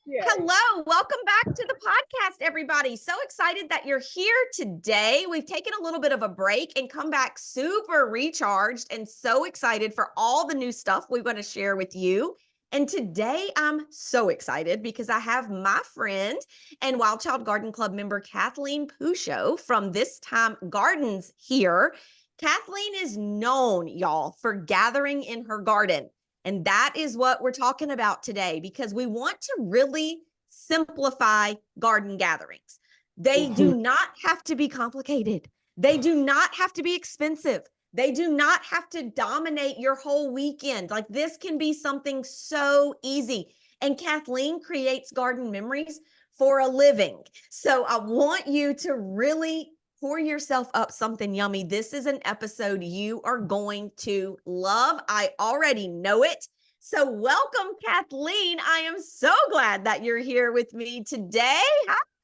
Yeah. Hello, welcome back to the podcast, everybody. So excited that you're here today. We've taken a little bit of a break and come back super recharged and so excited for all the new stuff we want to share with you. And today I'm so excited because I have my friend and Wild Child Garden Club member Kathleen Pourciau from This Time Gardens here. Kathleen is known, y'all, for gathering in her garden. And that is what we're talking about today because we want to really simplify garden gatherings. They do not have to be complicated. They do not have to be expensive. They do not have to dominate your whole weekend. Like this can be something so easy. And Kathleen creates garden memories for a living. So I want you to really pour yourself up something yummy. This is an episode you are going to love. I already know it. So welcome, Kathleen. I am so glad that you're here with me today.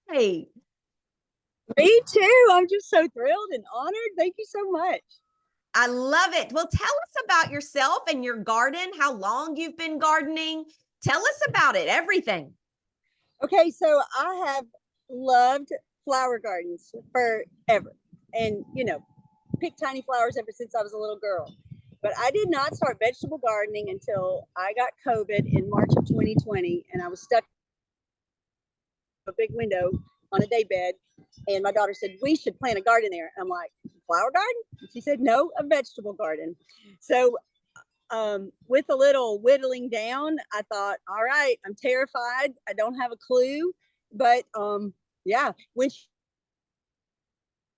Hi. Me too. I'm just so thrilled and honored. Thank you so much. I love it. Well, tell us about yourself and your garden, how long you've been gardening. Tell us about it, everything. Okay, so I have loved flower gardens forever. And, picked tiny flowers ever since I was a little girl. But I did not start vegetable gardening until I got COVID in March of 2020. And I was stuck in a big window on a daybed. And my daughter said, we should plant a garden there. And I'm like, flower garden? And she said, no, a vegetable garden. So with a little whittling down, I thought, all right, I'm terrified. I don't have a clue. But yeah, when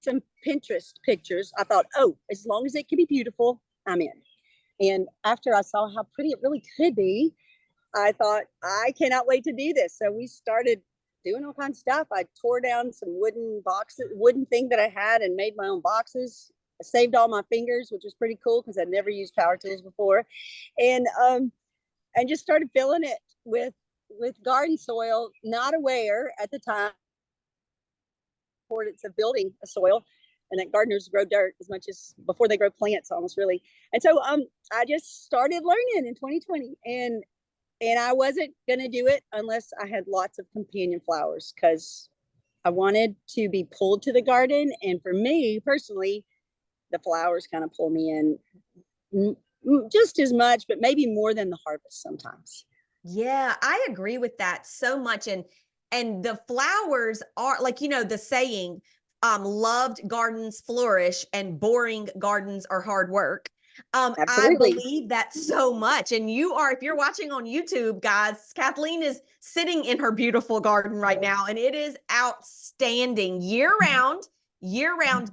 some Pinterest pictures, I thought, oh, as long as it can be beautiful, I'm in. And after I saw how pretty it really could be, I thought, I cannot wait to do this. So we started doing all kinds of stuff. I tore down some wooden thing that I had and made my own boxes. I saved all my fingers, which was pretty cool because I'd never used power tools before. And just started filling it with garden soil, not aware at the time importance of building a soil, and that gardeners grow dirt as much as before they grow plants, almost really. And so I just started learning in 2020, and I wasn't gonna do it unless I had lots of companion flowers because I wanted to be pulled to the garden. And for me personally, the flowers kind of pull me in just as much, but maybe more than the harvest sometimes. Yeah, I agree with that so much. And the flowers are like, the saying, loved gardens flourish and boring gardens are hard work. I Absolutely. believe that so much. And if you're watching on YouTube, guys, Kathleen is sitting in her beautiful garden right now, and it is outstanding year round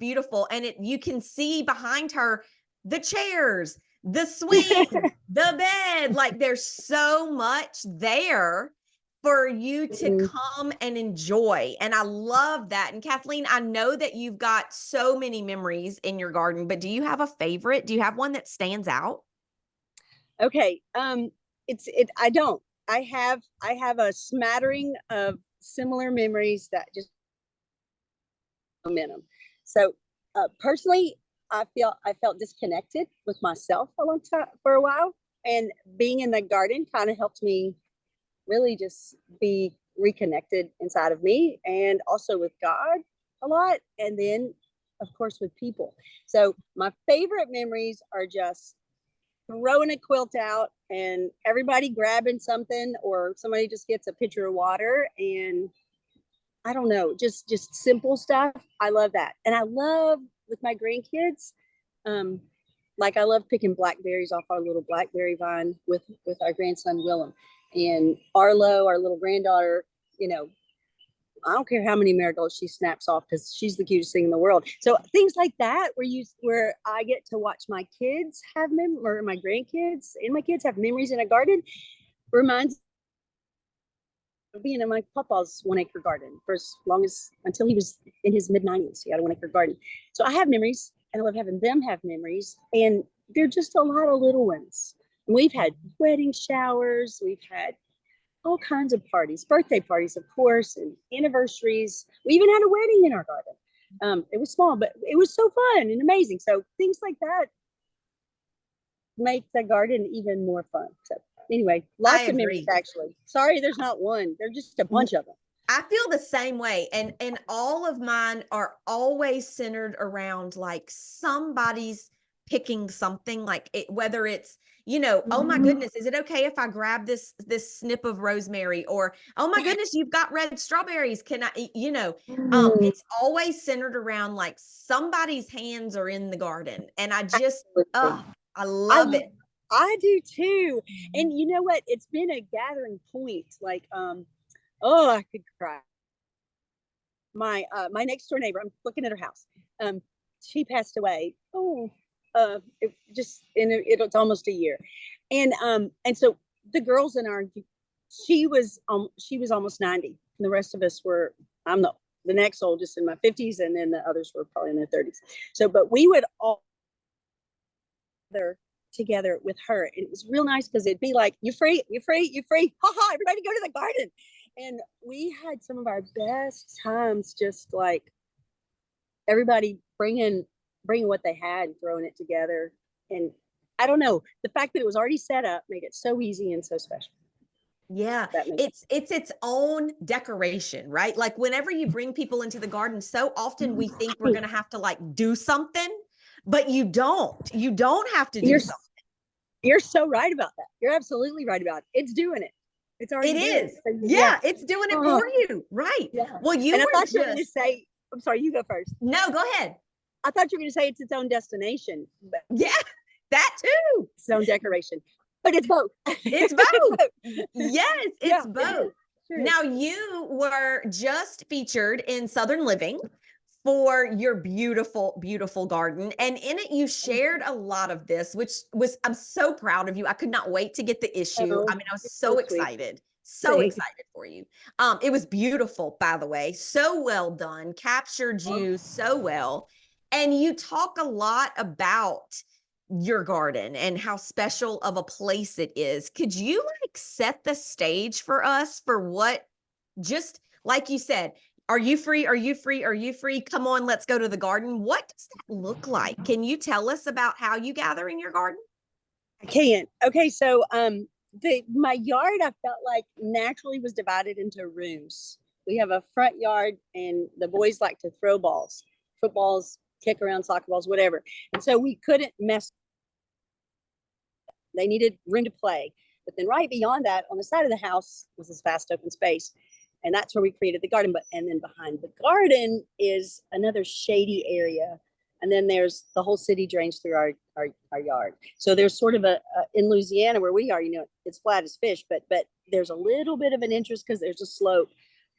beautiful. And you can see behind her the chairs, the swing, the bed, like there's so much there for you to come and enjoy. And I love that. And Kathleen, I know that you've got so many memories in your garden, but do you have a favorite? Do you have one that stands out? Okay. I don't. I have a smattering of similar memories that just momentum. So personally, I felt disconnected with myself a long time for a while, and being in the garden kind of helped me really just be reconnected inside of me, and also with God a lot, and then of course with people. So my favorite memories are just throwing a quilt out and everybody grabbing something, or somebody just gets a pitcher of water, and I don't know, just simple stuff. I love that. And I love with my grandkids, like I love picking blackberries off our little blackberry vine with our grandson Willem. And Arlo, our little granddaughter, I don't care how many marigolds she snaps off because she's the cutest thing in the world. So things like that, where I get to watch my kids have or my grandkids and my kids have memories in a garden, reminds of being in my papa's 1 acre garden for as long as until he was in his mid-90s. He had a 1 acre garden. So I have memories, and I love having them have memories. And they're just a lot of little ones. And we've had wedding showers, we've had all kinds of parties, birthday parties, of course, and anniversaries. We even had a wedding in our garden. It was small, but it was so fun and amazing. So things like that make the garden even more fun. So Anyway, I lots of memories agree. actually. Sorry, there's not one. There's just a bunch of them. I feel the same way. And all of mine are always centered around like somebody's picking something, like whether it's, oh my goodness, is it okay if I grab this snip of rosemary? Or, oh my goodness, you've got red strawberries. Can I eat, Mm, it's always centered around like somebody's hands are in the garden. And I just, absolutely. I I love it. I do too. And you know what? It's been a gathering point. Like, oh, I could cry. My next door neighbor, I'm looking at her house. She passed away. Oh, it's almost a year. And so the girls in our she was almost 90. And the rest of us were, I'm the next oldest in my 50s, and then the others were probably in their 30s. So, but we would all together with her. And it was real nice because it'd be like, you free, you free, you free. Ha ha, everybody go to the garden. And we had some of our best times, just like everybody bringing what they had and throwing it together. And I don't know, the fact that it was already set up made it so easy and so special. Yeah, That makes it's its own decoration, right? Like whenever you bring people into the garden, so often we think we're going to have to like do something, but you don't. You don't have to do you're something. you're so right about that. You're absolutely right about it. It's doing it. It's It already doing is. it. So, yeah. Yeah, it's doing it Oh, for you. Right. yeah. Well, you And I were thought you were going to just, say, I'm sorry, you go first. no, go ahead. I thought you were going to say it's its own destination, but Yeah, that too. its own decoration. But it's both. It's both. Yes, Yeah, it's both. sure. Now, you were just featured in Southern Living for your beautiful, beautiful garden. And in it, you shared a lot of this, which I'm so proud of you. I could not wait to get the issue. Oh, I mean, I was you're so so sweet. excited, so Thanks. excited for you. It was beautiful, by the way, so well done, captured you so well. And you talk a lot about your garden and how special of a place it is. Could you like set the stage for us for what, just like you said, are you free? Are you free? Are you free? Come on, let's go to the garden. What does that look like? Can you tell us about how you gather in your garden? I can't. Okay, so my yard, I felt like naturally was divided into rooms. We have a front yard, and the boys like to throw balls, footballs, kick around, soccer balls, whatever. And so we couldn't mess. They needed room to play. But then right beyond that, on the side of the house, was this vast open space. And that's where we created the garden. And then behind the garden is another shady area. And then there's the whole city drains through our yard. So there's sort of in Louisiana where we are, it's flat as fish, but there's a little bit of an interest because there's a slope.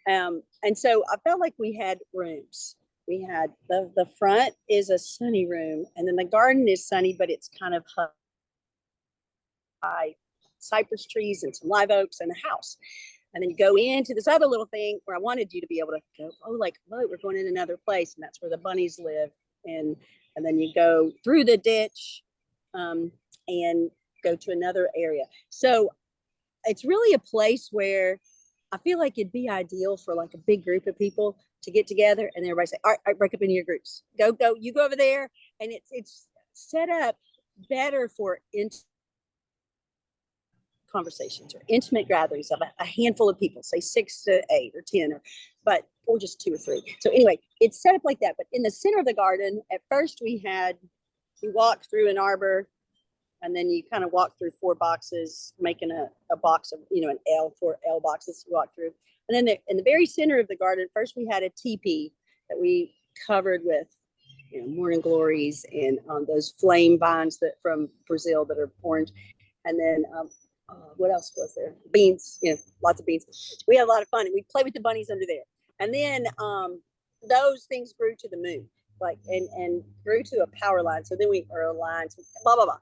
And so I felt like we had rooms. We had the front is a sunny room, and then the garden is sunny, but it's kind of high cypress trees and some live oaks and a house. And then you go into this other little thing where I wanted you to be able to go, look, we're going in another place. And that's where the bunnies live. And then you go through the ditch and go to another area. So it's really a place where I feel like it'd be ideal for like a big group of people to get together and everybody say, all right, break up into your groups. Go, you go over there. And it's set up better for conversations or intimate gatherings of a handful of people, say 6 to 8 or 10, or just 2 or 3. So anyway, it's set up like that. But in the center of the garden, at first we walked through an arbor, and then you kind of walk through 4 boxes, making a box of, an L, 4 L boxes you walk through. And then in the very center of the garden, first we had a teepee that we covered with, morning glories and those flame vines that from Brazil that are orange. And then what else was there? Beans, lots of beans. We had a lot of fun, and we played with the bunnies under there. And then those things grew to the moon, and grew to a power line. So then or a line, blah blah blah.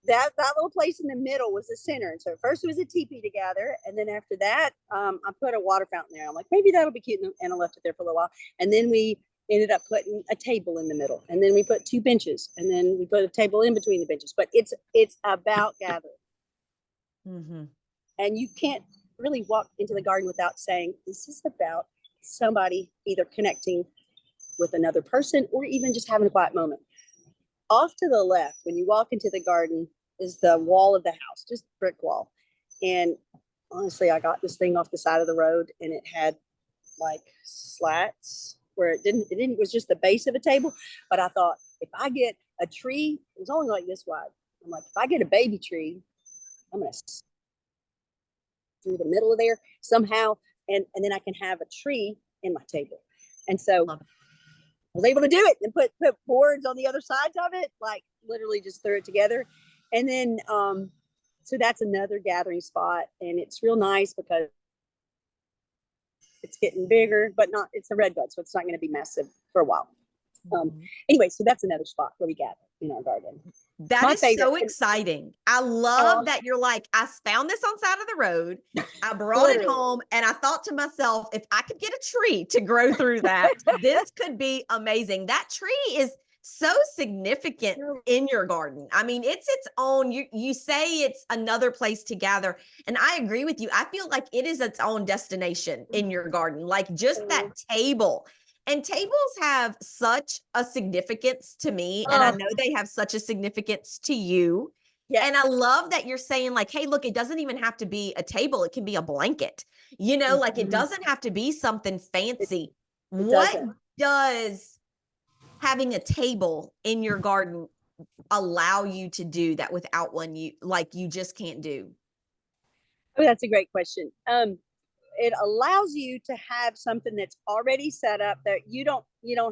That little place in the middle was the center. And so first it was a teepee to gather, and then after that, I put a water fountain there. I'm like, maybe that'll be cute, and I left it there for a little while. And then we ended up putting a table in the middle, and then we put 2 benches, and then we put a table in between the benches. But it's about gathering. Mm-hmm. And you can't really walk into the garden without saying, this is about somebody either connecting with another person or even just having a quiet moment. Off to the left, when you walk into the garden, the wall of the house, just brick wall. And honestly, I got this thing off the side of the road, and it had like slats where it was just the base of a table. But I thought, if I get a tree, it was only like this wide. I'm like, if I get a baby tree, I'm gonna through the middle of there somehow, and then I can have a tree in my table. And so I was able to do it and put boards on the other sides of it, like literally just threw it together. And then so that's another gathering spot, and it's real nice because it's getting bigger, but not, it's a red bud, so it's not going to be massive for a while. Anyway, so that's another spot where we gather in our garden. That My is favorite. so exciting. I love that you're like, I found this on side of the road. I brought it home, and I thought to myself, if I could get a tree to grow through that, this could be amazing. That tree is so significant in your garden. I mean, it's its own, you say it's another place to gather. And I agree with you. I feel like it is its own destination in your garden, like just that table. And tables have such a significance to me. And I know they have such a significance to you. Yeah. And I love that you're saying like, hey, look, it doesn't even have to be a table. It can be a blanket, you know, like it doesn't have to be something fancy. What does having a table in your garden allow you to do that without one you just can't do? Oh, that's a great question. It allows you to have something that's already set up that you don't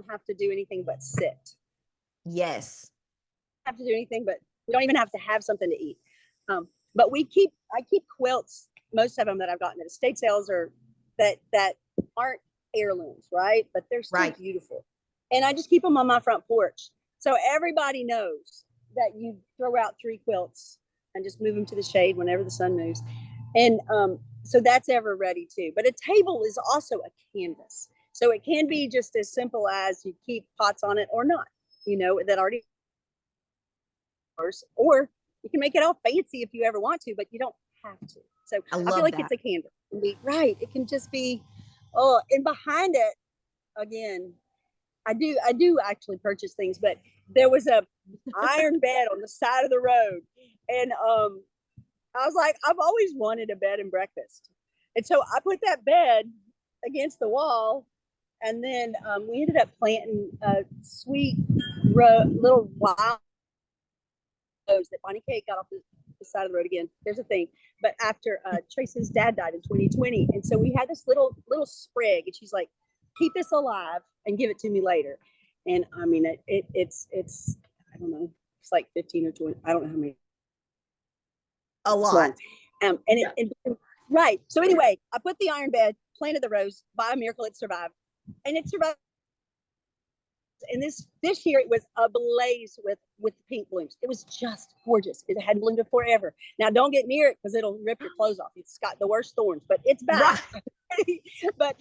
have to do anything but sit. Yes. Have to do anything, but you don't even have to have something to eat. But I keep quilts, most of them that I've gotten at estate sales are that aren't heirlooms, right? But they're still beautiful. And I just keep them on my front porch. So everybody knows that you throw out 3 quilts and just move them to the shade whenever the sun moves. And so that's ever ready too. But a table is also a canvas. So it can be just as simple as you keep pots on it or not, you know, that already, or you can make it all fancy if you ever want to, but you don't have to. So I feel like it's a canvas. Right. It can just be, and behind it, again, I do actually purchase things, but there was a iron bed on the side of the road. And I was like, I've always wanted a bed and breakfast. And so I put that bed against the wall, and then we ended up planting a sweet little wild rose that Bonnie Kate got off the side of the road again. There's a thing. But after Trace's dad died in 2020. And so we had this little sprig, and she's like, keep this alive and give it to me later. And I mean, it's I don't know, it's like 15 or 20. I don't know how many. A lot. Right. So anyway, I put the iron bed, planted the rose. By a miracle, it survived, and it survived. And this year, it was ablaze with pink blooms. It was just gorgeous. It had bloomed forever. Now, don't get near it because it'll rip your clothes off. It's got the worst thorns, but it's back. Right. But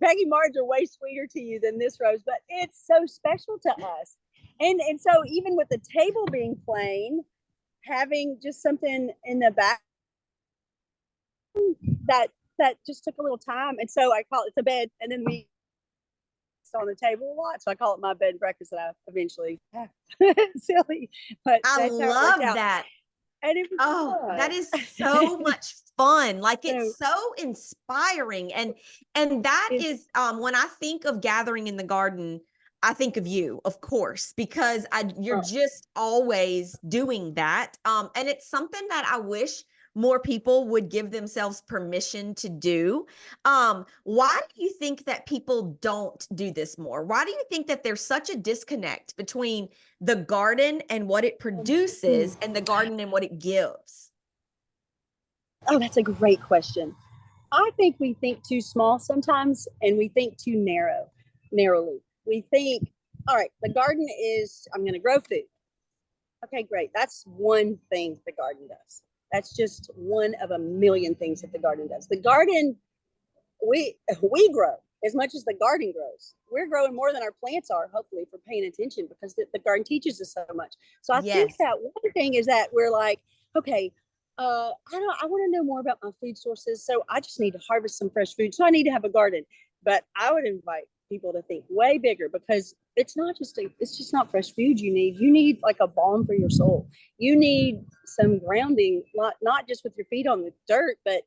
Peggy Marge are way sweeter to you than this rose, but it's so special to us. And so even with the table being plain, having just something in the back that just took a little time. And so I call it the bed, and then we on the table a lot, so I call it my bed and breakfast that I eventually have. Silly, but I love that. And it was fun. That is so much fun. Like it's so inspiring. And that is when I think of gathering in the garden, I think of you, of course, because you're just always doing that. And it's something that I wish more people would give themselves permission to do. Why do you think that people don't do this more? Why do you think that there's such a disconnect between the garden and what it produces and the garden and what it gives? Oh, that's a great question. I think we think too small sometimes, and we think too narrowly. We think, all right, the garden is, I'm going to grow food. Okay, great. That's one thing the garden does. That's just one of a million things that the garden does. The garden, we grow as much as the garden grows. We're growing more than our plants are, hopefully, for paying attention, because the garden teaches us so much. So I think that one thing is that we're like, okay, I want to know more about my food sources. So I just need to harvest some fresh food. So I need to have a garden. But I would invite people to think way bigger, because it's just not fresh food you need like a balm for your soul. You need some grounding, not just with your feet on the dirt, but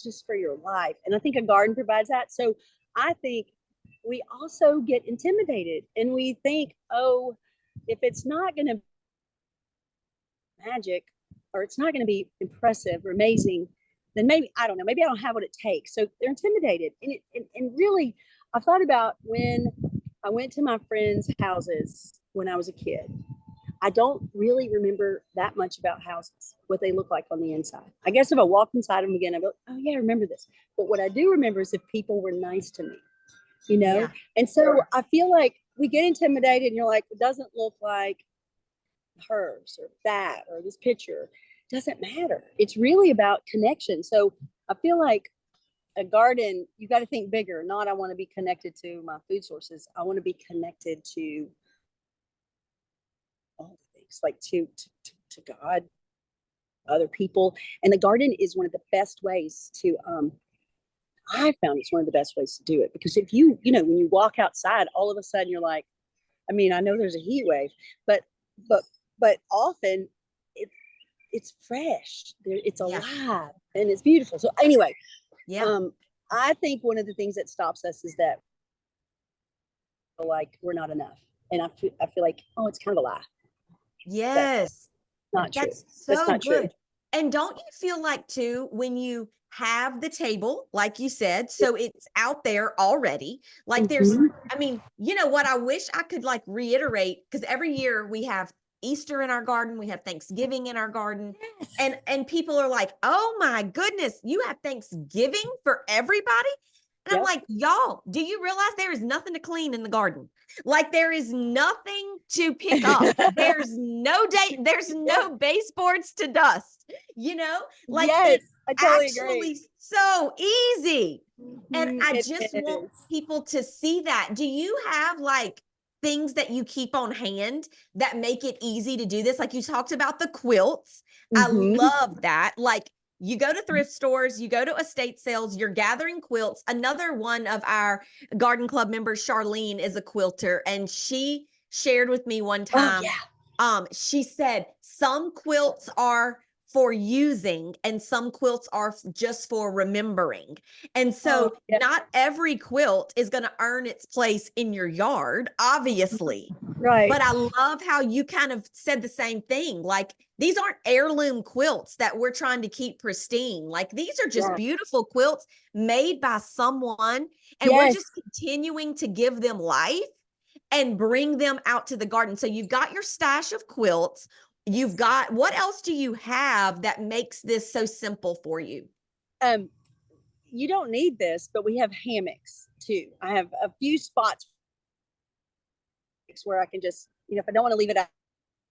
just for your life. And I think a garden provides that. So I think we also get intimidated and we think, oh, if it's not going to be magic, or it's not going to be impressive or amazing, then maybe, I don't know, maybe I don't have what it takes. So they're intimidated. And really, I thought about when I went to my friends' houses when I was a kid. I don't really remember that much about houses, what they look like on the inside. I guess if I walk inside them again, I go, oh yeah, I remember this. But what I do remember is if people were nice to me, you know? Yeah. And so I feel like we get intimidated and you're like, it doesn't look like hers or that or this picture. It doesn't matter. It's really about connection. So I feel like a garden, you got to think bigger. Not, I want to be connected to my food sources. I want to be connected to all the things, like to God, other people. And the garden is one of the best ways to I found it's one of the best ways to do it, because if when you walk outside, all of a sudden you're like, I mean, I know there's a heat wave, but often it's fresh, it's alive, and it's beautiful. So anyway, I think one of the things that stops us is that like we're not enough. And I feel like, oh, it's kind of a lie. Yes. Not true. That's so not good. true. And don't you feel like too, when you have the table, like you said, so it's out there already, like there's, I mean, you know what, I wish I could like reiterate, because every year we have Easter in our garden, we have Thanksgiving in our garden, and people are like, oh my goodness, you have Thanksgiving for everybody? And I'm like, y'all, do you realize there is nothing to clean in the garden? Like there is nothing to pick up. There's no there's no baseboards to dust, like it's I totally actually agree. so easy. And I It just is. want people to see that. Do you have like things that you keep on hand that make it easy to do this? Like you talked about the quilts. I love that. Like you go to thrift stores, you go to estate sales, you're gathering quilts. Another one of our garden club members, Charlene, is a quilter, and she shared with me one time. She said some quilts are for using and some quilts are just for remembering. And so not every quilt is going to earn its place in your yard, obviously. Right. But I love how you kind of said the same thing. Like these aren't heirloom quilts that we're trying to keep pristine. Like these are just beautiful quilts made by someone, and we're just continuing to give them life and bring them out to the garden. So you've got your stash of quilts. You've got, what else do you have that makes this so simple for you? You don't need this, but we have hammocks too. I have a few spots where I can just, if I don't want to leave it out,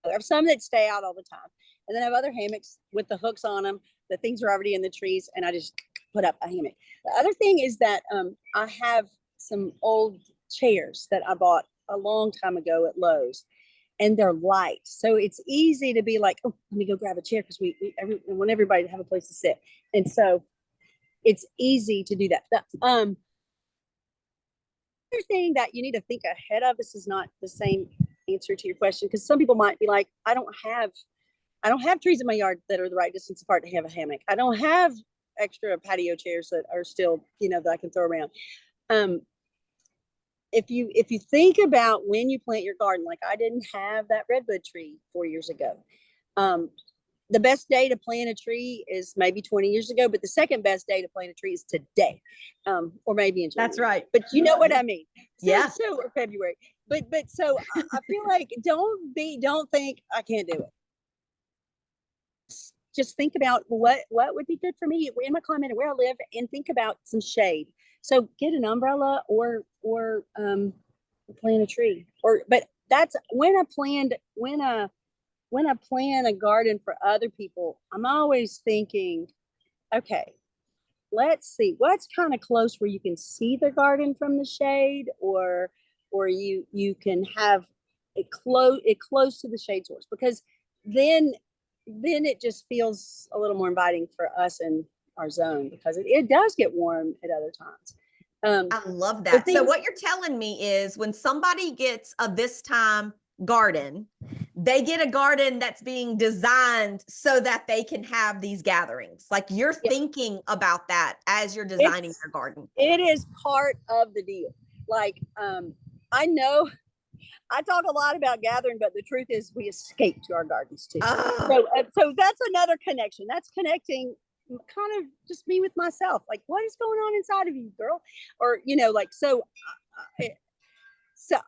I have some that stay out all the time. And then I have other hammocks with the hooks on them. The things are already in the trees, and I just put up a hammock. The other thing is that I have some old chairs that I bought a long time ago at Lowe's, and they're light. So it's easy to be like, oh, let me go grab a chair, because we want everybody to have a place to sit. And so it's easy to do that. Other thing that you need to think ahead of, this is not the same answer to your question, because some people might be like, I don't have trees in my yard that are the right distance apart to have a hammock. I don't have extra patio chairs that are still, that I can throw around. If you think about when you plant your garden, like I didn't have that redwood tree 4 years ago. The best day to plant a tree is maybe 20 years ago, but the second best day to plant a tree is today, or maybe in January. That's right. But you know what I mean? So, or February. But so I feel like don't think I can't do it. Just think about what would be good for me in my climate and where I live, and think about some shade. So get an umbrella or plant a tree. But that's when I plan a garden for other people, I'm always thinking, okay, let's see what's kind of close where you can see the garden from the shade, or you can have it close to the shade source, because then it just feels a little more inviting for us in our zone, because it does get warm at other times. I love The that. So thing, what you're telling me is when somebody gets a this time garden, they get a garden that's being designed so that they can have these gatherings. Like you're yeah, thinking about that as you're designing it's your garden. it is part of the deal. Like, I know I talk a lot about gathering, but the truth is we escape to our gardens too. Oh, So that's another connection. That's connecting kind of just me with myself. Like, what is going on inside of you, girl? Or, like, so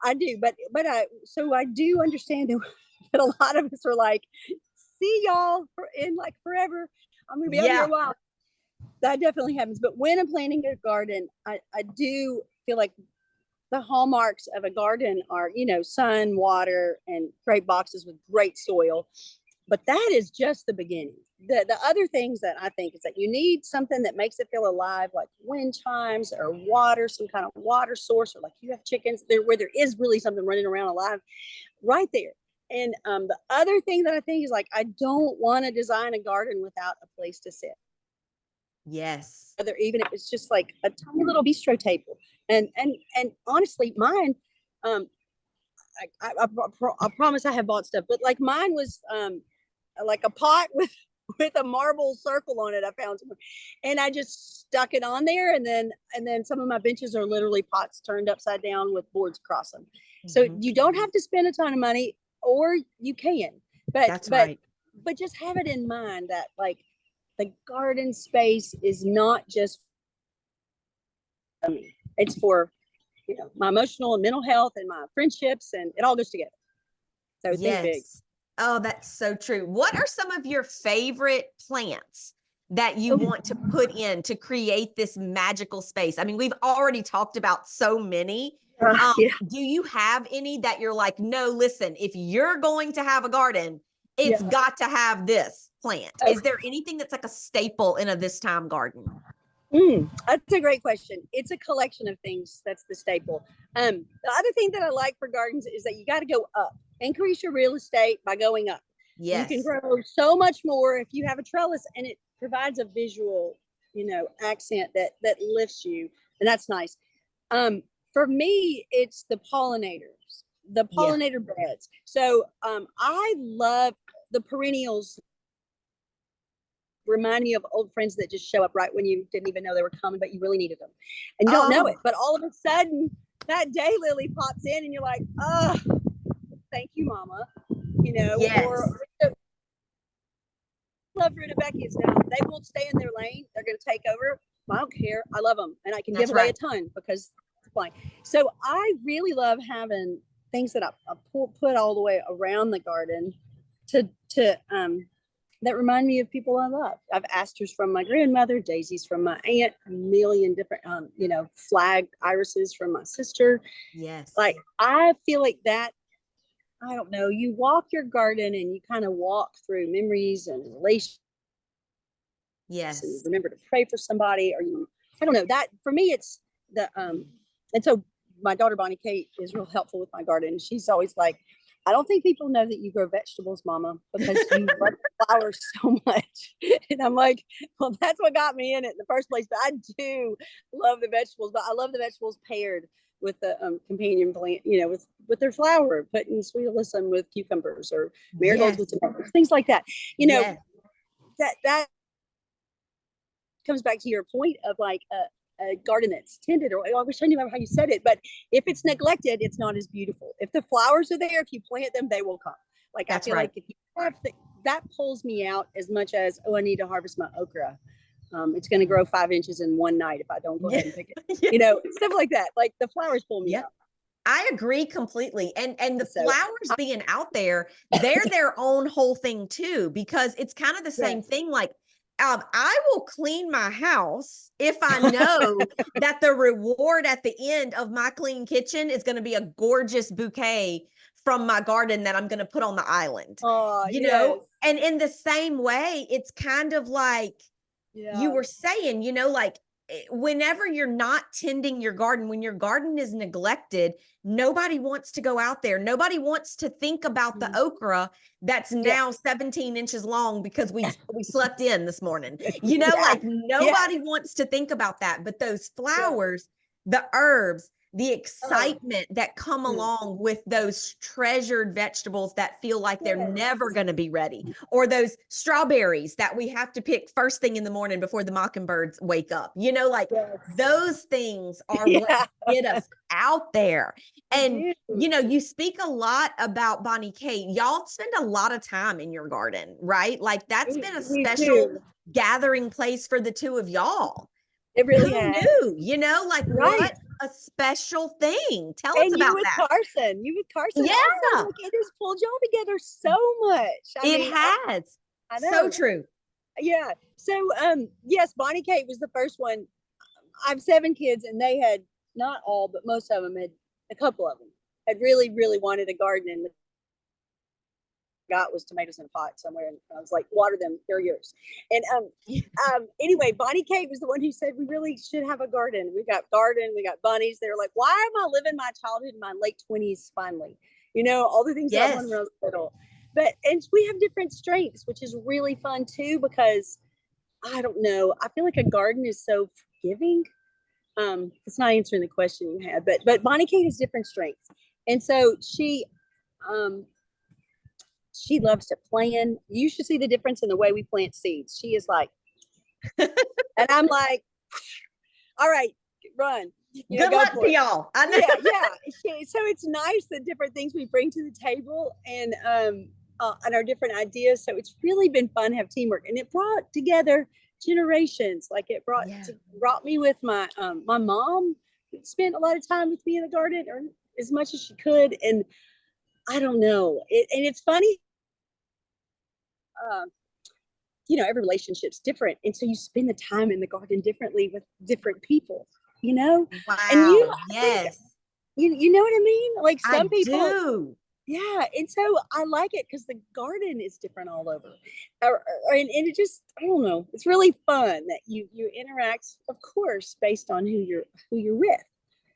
I do, so I do understand that a lot of us are like, see y'all in like forever. I'm going to be out here yeah. a while. That definitely happens. But when I'm planting a garden, I do feel like the hallmarks of a garden are, sun, water, and great boxes with great soil. But that is just the beginning. The other things that I think is that you need something that makes it feel alive, like wind chimes or water, some kind of water source, or like you have chickens there where there is really something running around alive right there. And the other thing that I think is like, I don't want to design a garden without a place to sit. Yes. Whether even if it's just like a tiny little bistro table. And honestly, mine, I promise I have bought stuff, but like mine was like a pot with a marble circle on it. I found somewhere, and I just stuck it on there, and then some of my benches are literally pots turned upside down with boards across them. So you don't have to spend a ton of money, or you can, but That's but right. but just have it in mind that like the garden space is not just it's for my emotional and mental health and my friendships, and it all goes together. So think big. Yes. Oh, that's so true. What are some of your favorite plants that you Oh, want to put in to create this magical space? I mean, we've already talked about so many. yeah, Do you have any that you're like, no, listen, if you're going to have a garden, yeah. it's got to have this plant? Is Okay. there anything that's like a staple in a this time garden? That's a great question. It's a collection of things that's the staple. The other thing that I like for gardens is that you got to go up. Increase your real estate by going up. You can Yes. grow so much more if you have a trellis, and it provides a visual, accent that lifts you, and that's nice. Um, for me, it's the pollinators, the Yeah. pollinator beds. So I love the perennials. Remind me of old friends that just show up right when you didn't even know they were coming, but you really needed them. And you don't know it. Oh, But all of a sudden, that daylily pops in and you're like, oh, thank you, mama. yes. Or love rudbeckias now. They won't stay in their lane. They're going to take over. I don't care. I love them. And I can give That's away a right. ton because it's fine. So I really love having things that I put all the way around the garden to that remind me of people I love. I've asters from my grandmother, daisies from my aunt, a million different, flag irises from my sister. Like, Yes. I feel like that, I don't know, you walk your garden and you kind of walk through memories and relations, and you Yes. remember to pray for somebody, or I don't know, that for me, it's and so my daughter Bonnie Kate is real helpful with my garden. She's always like, I don't think people know that you grow vegetables, mama, because you love flowers so much. And I'm like, well, that's what got me in it in the first place. But I do love the vegetables, but I love the vegetables paired with the companion plant, with their flower, putting sweet alyssum with cucumbers or marigolds with Yes. tomatoes, things like that. You know, Yes. that comes back to your point of like a garden that's tended, or I wish I knew how you said it, but if it's neglected, it's not as beautiful. If the flowers are there, if you plant them, they will come. Like, I That's feel like right. if you have that pulls me out as much as, oh, I need to harvest my okra. It's going to grow 5 inches in one night if I don't go Yeah. ahead and pick it. Yeah. Stuff like that. Like, the flowers pull me Yep. out. I agree completely. And the So, flowers being out there, they're their own whole thing too, because it's kind of the yeah. same thing. Like, I will clean my house if I know that the reward at the end of my clean kitchen is going to be a gorgeous bouquet from my garden that I'm going to put on the island, Oh, yes. And in the same way, it's kind of like you Yeah. were saying, like whenever you're not tending your garden, when your garden is neglected, nobody wants to go out there. Nobody wants to think about the okra that's Yeah. now 17 inches long because we slept in this morning. Yeah. Like Yeah. nobody wants to think about that. But those Yeah. flowers, the herbs, the Oh, excitement that come mm, along with those treasured vegetables that feel like they're never yes. going to be ready, or those strawberries that we have to pick first thing in the morning before the mockingbirds wake up. Like Yes. those things are what Yeah, get us out there. they And do. you speak a lot about Bonnie Kate. Y'all spend a lot of time in your garden, right? Like that's been a We special do. gathering place for the two of y'all. It really Who has. knew? Like Right. what a special thing. Tell us And about that. You with Carson also, Yeah, like it has pulled y'all together so much. I it mean, has. I So know. true. Yeah. So, yes, Bonnie Kate was the first one. I have 7 kids, and they had not all, but most of them had, a couple of them had really, really wanted a garden, and the got was tomatoes in a pot somewhere, and I was like, water them, they're yours. And anyway, Bonnie Kate was the one who said we really should have a garden. We got garden, we got bunnies. They're like, why am I living my childhood in my late 20s finally? All the things that I wanted when I Yes. was little. And we have different strengths, which is really fun too, because I don't know. I feel like a garden is so forgiving. It's not answering the question you had, but Bonnie Kate has different strengths, and so um, she loves to plan. You should see the difference in the way we plant seeds. She is like, and I'm like, all right, run, Good go luck for to it. y'all. I know. Yeah, yeah. So it's nice the different things we bring to the table, and our different ideas. So it's really been fun to have teamwork, and it brought together generations. Like it Yeah. brought me with my mom. Spent a lot of time with me in the garden, or as much as she could, and I don't know. And it's funny. Uh, every relationship's different, and so you spend the time in the garden differently with different people. And Wow. I think Yes, you know what I mean. Like I some people, do. yeah. And so I like it because the garden is different all over, and it just, I don't know. It's really fun that you interact, of course, based on who you're with.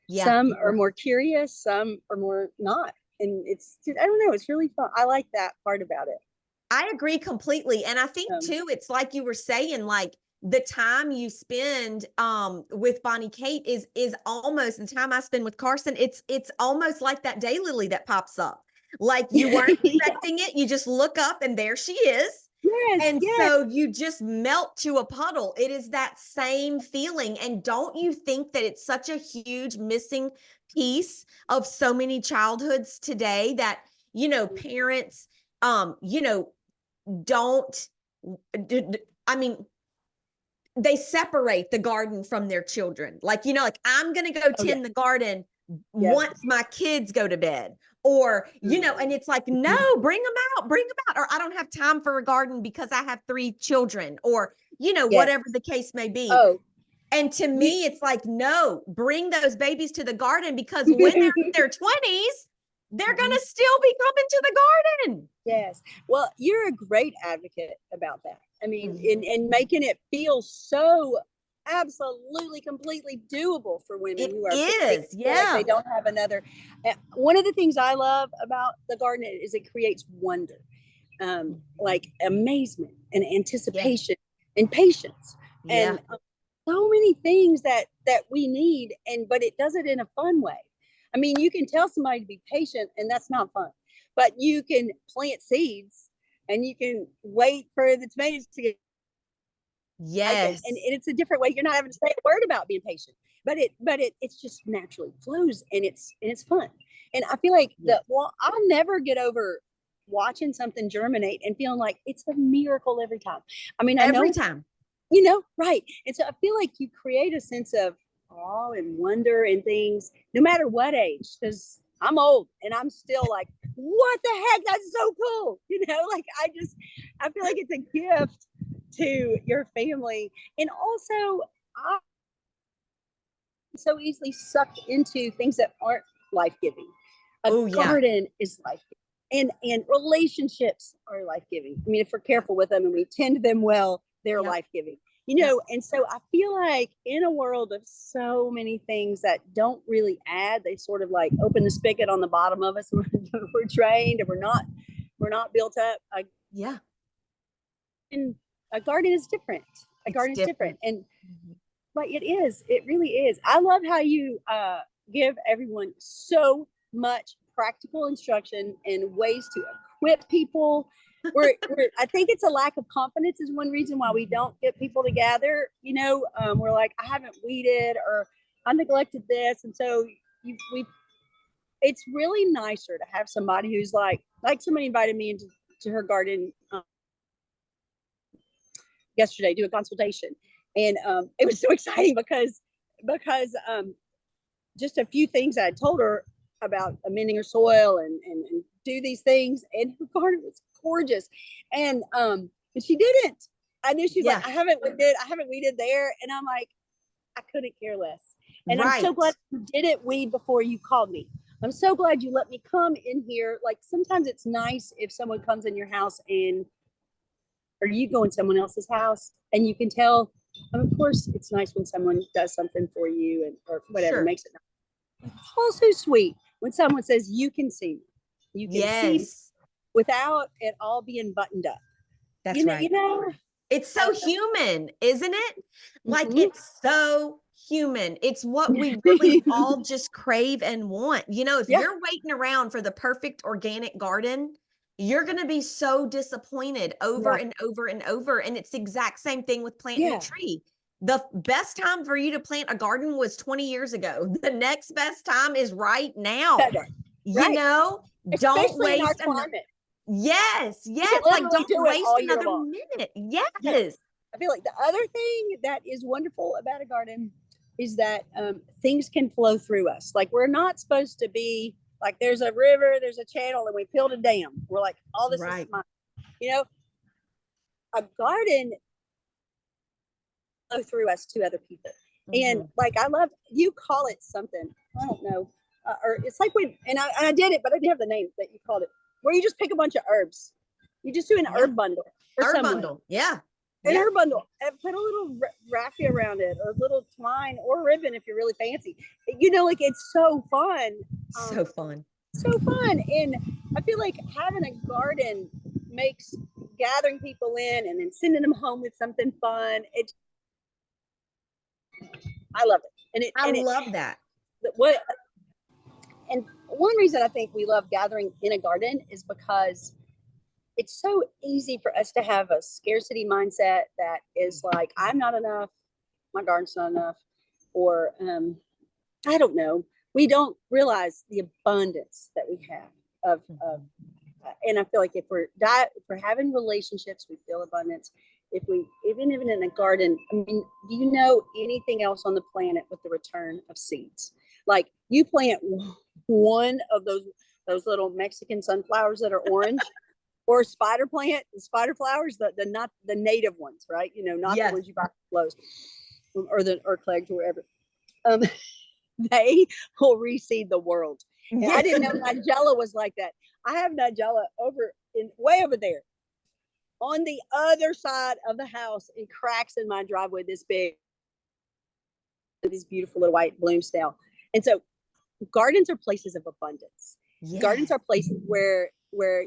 Yeah. Some are more curious, some are more not, and I don't know. It's really fun. I like that part about it. I agree completely. And I think Um, too, it's like you were saying, like the time you spend with Bonnie Kate is almost the time I spend with Carson. It's almost like that daylily that pops up. Like you weren't yeah. expecting it. You just look up and there she is. Yes, And yes. so you just melt to a puddle. It is that same feeling. And don't you think that it's such a huge missing piece of so many childhoods today that, parents, don't, I mean, they separate the garden from their children. Like, like I'm going to go Oh, yeah. tend the garden Yes. once my kids go to bed. Or, and it's like, no, bring them out. Or I don't have time for a garden because I have 3 children, or, Yes. whatever the case may be. Oh, And to you, me, it's like, no, bring those babies to the garden, because when they're in their 20s, they're going to still be coming to the garden. yes. Well, you're a great advocate about that. I mean, Mhm. in making it feel so absolutely completely doable for women It who they is. feel like Yeah. they don't have another. One of the things I love about the garden is it creates wonder, like amazement and Yeah. anticipation and patience, Yeah. and so many things that we need, but it does it in a fun way. I mean, you can tell somebody to be patient, and that's not fun, but you can plant seeds, and you can wait for the tomatoes to get ripen, and Yes. it's a different way. You're not having to say a word about being patient, but it's just naturally flows, and it's fun. And I feel like Yes. I'll never get over watching something germinate and feeling like it's a miracle every time. I mean, I Every know, time. right. And so I feel like you create a sense of awe and wonder and things, no matter what age, because I'm old and I'm still like, what the heck? That's so cool. Like I feel like it's a gift to your family. And also, I'm so easily sucked into things that aren't life giving. A Oh, yeah. garden is life giving, and relationships are life giving. I mean, if we're careful with them and we tend to them well, they're Yep. life giving. Yep. And so I feel like in a world of so many things that don't really add, they sort of like open the spigot on the bottom of us. We're trained, and we're not built up. Yeah. And a garden is different. A It's garden is different, different. and Mhm. but it is. It really is. I love how you give everyone so much practical instruction and ways to equip people. I think it's a lack of confidence is one reason why we don't get people together. We're like, I haven't weeded or I neglected this. And so it's really nicer to have somebody who's like somebody invited me into her garden yesterday, do a consultation. And it was so exciting because just a few things I had told her about amending her soil and do these things, and her garden was gorgeous. And she didn't. I knew she's like, I haven't weeded there. And I'm like, I couldn't care less. And I'm so glad you didn't weed before you called me. I'm so glad you let me come in here. Like sometimes it's nice if someone comes in your house or you go in someone else's house and you can tell. Of course, it's nice when someone does something for you or whatever makes it nice. It's also sweet when someone says, you can see me. You can see without it all being buttoned up. That's right. It's so human, isn't it? Like it's so human. It's what we really all just crave and want. If you're waiting around for the perfect organic garden, you're going to be so disappointed over and over and over. And it's the exact same thing with planting a tree. The best time for you to plant a garden was 20 years ago. The next best time is right now. Don't especially waste in our climate. Yes. Like don't waste another minute. Yes. I feel like the other thing that is wonderful about a garden is that things can flow through us. Like we're not supposed to be like there's a river, there's a channel, and we build a dam. We're like, all this is mine. A garden flow through us to other people. And like I love, you call it something, I don't know, or it's like when, and I did it, but I didn't have the name that you called it, where you just pick a bunch of herbs. You just do an herb bundle. Herb bundle, An herb bundle, and put a little raffia around it, or a little twine or ribbon if you're really fancy. Like it's so fun. So fun. And I feel like having a garden makes gathering people in and then sending them home with something fun. I love it. I love that. And one reason I think we love gathering in a garden is because it's so easy for us to have a scarcity mindset that is like, I'm not enough, my garden's not enough, or I don't know. We don't realize the abundance that we have of and I feel like if we're having relationships, we feel abundance. Even in a garden, I mean, do you know anything else on the planet with the return of seeds? Like you plant one of those little Mexican sunflowers that are orange, or spider flowers, not the native ones, right? Not the ones you buy at Lowe's or Clegg's or wherever. They will reseed the world. And I didn't know Nigella was like that. I have Nigella way over there on the other side of the house, in cracks in my driveway this big, these beautiful little white bloom still. And so gardens are places of abundance. Gardens are places where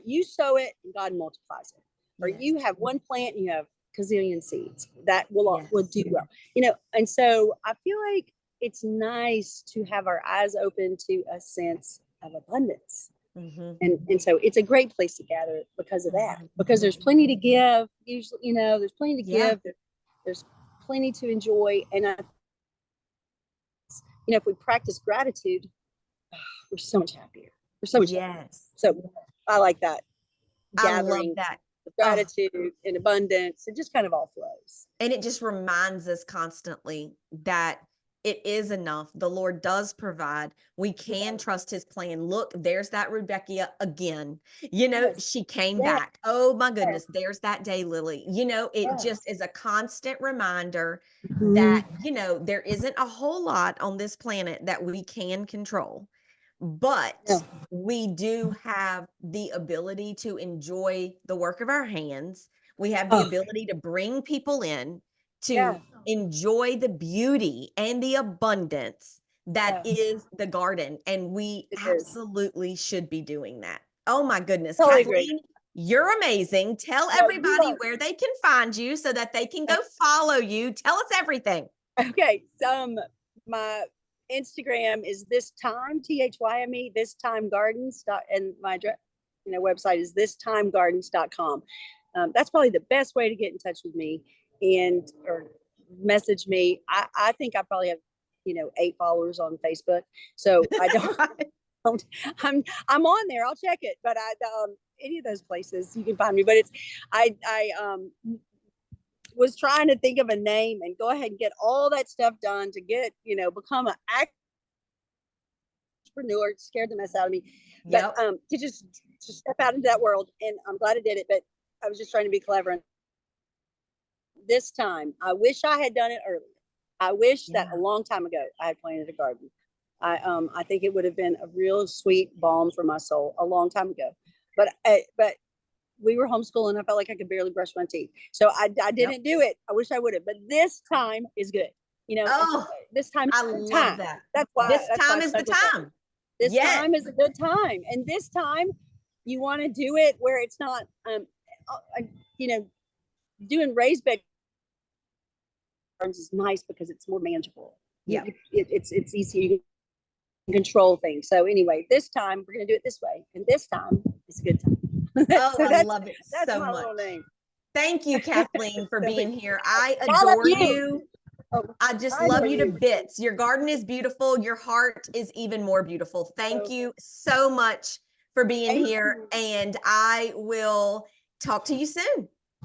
you sow it and God multiplies it. Or you have one plant and you have gazillion seeds that will do well. And so I feel like it's nice to have our eyes open to a sense of abundance. And so it's a great place to gather because of that, because there's plenty to give. Usually, there's plenty to give. There's plenty to enjoy. And if we practice gratitude, we're so much happier. We're so much happier. So I like that. Gathering, I love that. Gratitude and abundance. It just kind of all flows. And it just reminds us constantly that it is enough. The Lord does provide. We can trust his plan. Look, there's that Rebecca again. She came back. Oh my goodness. There's that daylily. It just is a constant reminder that, there isn't a whole lot on this planet that we can control, but we do have the ability to enjoy the work of our hands. We have the ability to bring people in to enjoy the beauty and the abundance that is the garden. And we absolutely should be doing that. Oh my goodness. Totally Kathleen, agree. You're amazing. Tell everybody where they can find you so that they can go follow you. Tell us everything. Okay. My Instagram is this time, THYME, this time gardens. And my website is thistimegardens.com. That's probably the best way to get in touch with me or message me. I think I probably have, 8 followers on Facebook. So I don't, I'm on there. I'll check it, but any of those places you can find me. But I was trying to think of a name and go ahead and get all that stuff done to get, become an entrepreneur. It scared the mess out of me. Yep. But to just step out into that world, and I'm glad I did it. But I was just trying to be clever. And this time, I wish I had done it earlier. I wish that a long time ago I had planted a garden. I think it would have been a real sweet balm for my soul a long time ago. But we were homeschooling. I felt like I could barely brush my teeth, so I didn't do it. I wish I would have. But this time is good. Oh, this time is I a good love time. that. That's why This time is the time. This time is a good time, and this time you want to do it where it's not, doing raised bed gardens is nice because it's more manageable. Yeah, it's easy. You can control things. So anyway, this time we're gonna do it this way, and this time is a good time. Oh, So I love it that's so my much. little name. Thank you, Kathleen, for being here. I I love adore you. Oh, I just I love adore you to you. bits. Your garden is beautiful. Your heart is even more beautiful. Thank you so much for being Thank here. you. And I will talk to you soon.